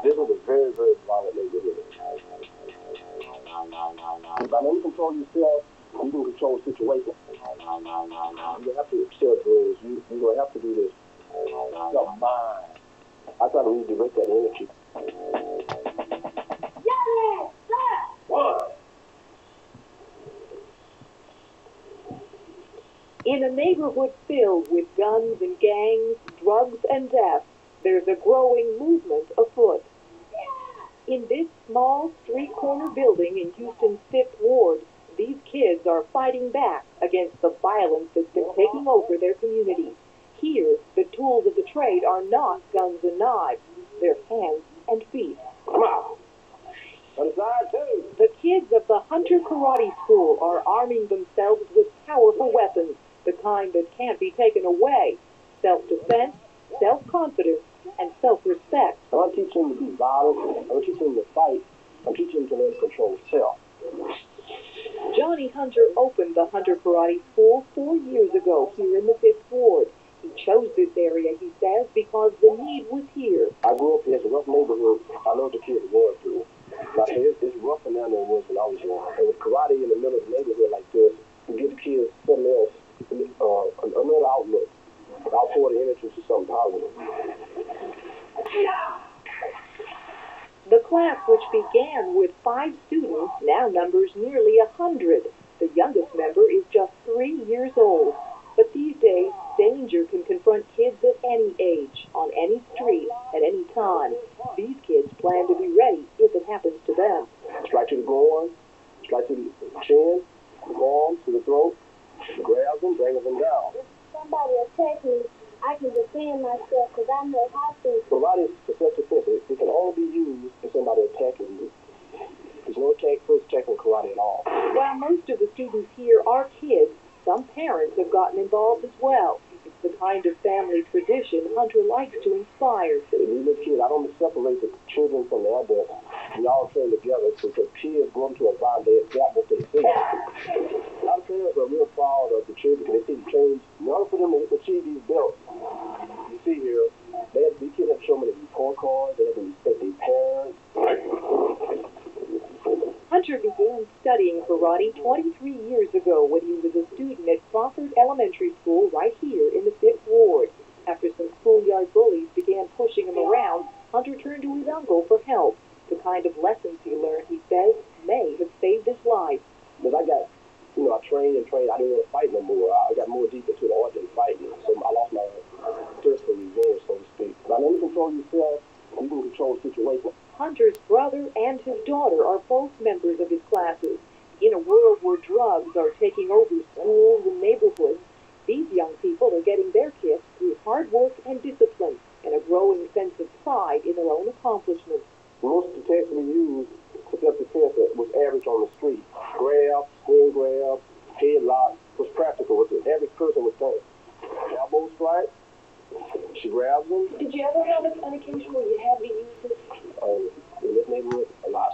This was a very, very violent neighborhood. By letting you control yourself, you can control situations. You have to set rules. You're going to have to do this. Your mind. I try to redirect that energy. Yes, sir! What? In a neighborhood filled with guns and gangs, drugs and death, there's a growing movement afoot. In this small street-corner building in Houston's 5th Ward, these kids are fighting back against the violence that's been taking over their community. Here, the tools of the trade are not guns and knives. They're hands and feet. Come on. On the side, too. The kids of the Hunter Karate School are arming themselves with powerful weapons, the kind that can't be taken away. Self-defense, self-confidence, and self-respect. I'm not teaching them to be violent. I'm not teaching them to fight. I'm teaching them to learn to control self. Johnny Hunter opened the Hunter Karate School 4 years ago here in the 5th Ward. He chose this area, he says, because the need was here. I grew up in a rough neighborhood. I know what the kids were going through. Now, it's rougher now than it was when I was young. And with karate in the middle of the neighborhood like this, you give the kids something else, another outlook. I'll pour the energy to something positive. The class, which began with 5 students, now numbers nearly 100. The youngest member is just 3 years old. But these days, danger can confront kids at any age, on any street, at any time. These kids plan to be ready if it happens to them. Strike to the groin, strike to the chin, the arms, to the throat, grab them, bring them down. If somebody attacks me, I can defend myself because I know how to. Karate is self-defense. It can only be used if somebody attacking you. There's no first attack in karate at all. While most of the students here are kids, some parents have gotten involved as well. It's the kind of family tradition Hunter likes to inspire. When we little kids, I don't separate the children from the adults. We all train together because kids go into a environment, they adapt what they see. A lot of parents are real proud of the children because they see the change. In order for them to achieve these belts, you see here, these kids have to show them the report cards, they have to respect their parents. Hunter began studying karate 23 years ago when he was a student at Crawford Elementary School right here in the 5th Ward. After some schoolyard bullies began pushing him around, Hunter turned to his uncle for help. The kind of lessons he learned, he says, may have saved his life. Because I trained and trained. I didn't want to fight no more. I got more deep into the art than fighting. So I lost my thirst for revenge, so to speak. By letting you control yourself, you can control situations. Hunter's brother and his daughter are both members of his classes. In a world where drugs are taking over schools and neighborhoods, these young people are getting their kicks through hard work and discipline and a growing sense of pride in their own accomplishments. Most of the techniques we use for self-defense was average on the street. Grab, swing grab, headlock was practical. What the average person would think. Elbow strike, she grabs them. Did you ever have an occasion where you had to use it? In this neighborhood, a lot.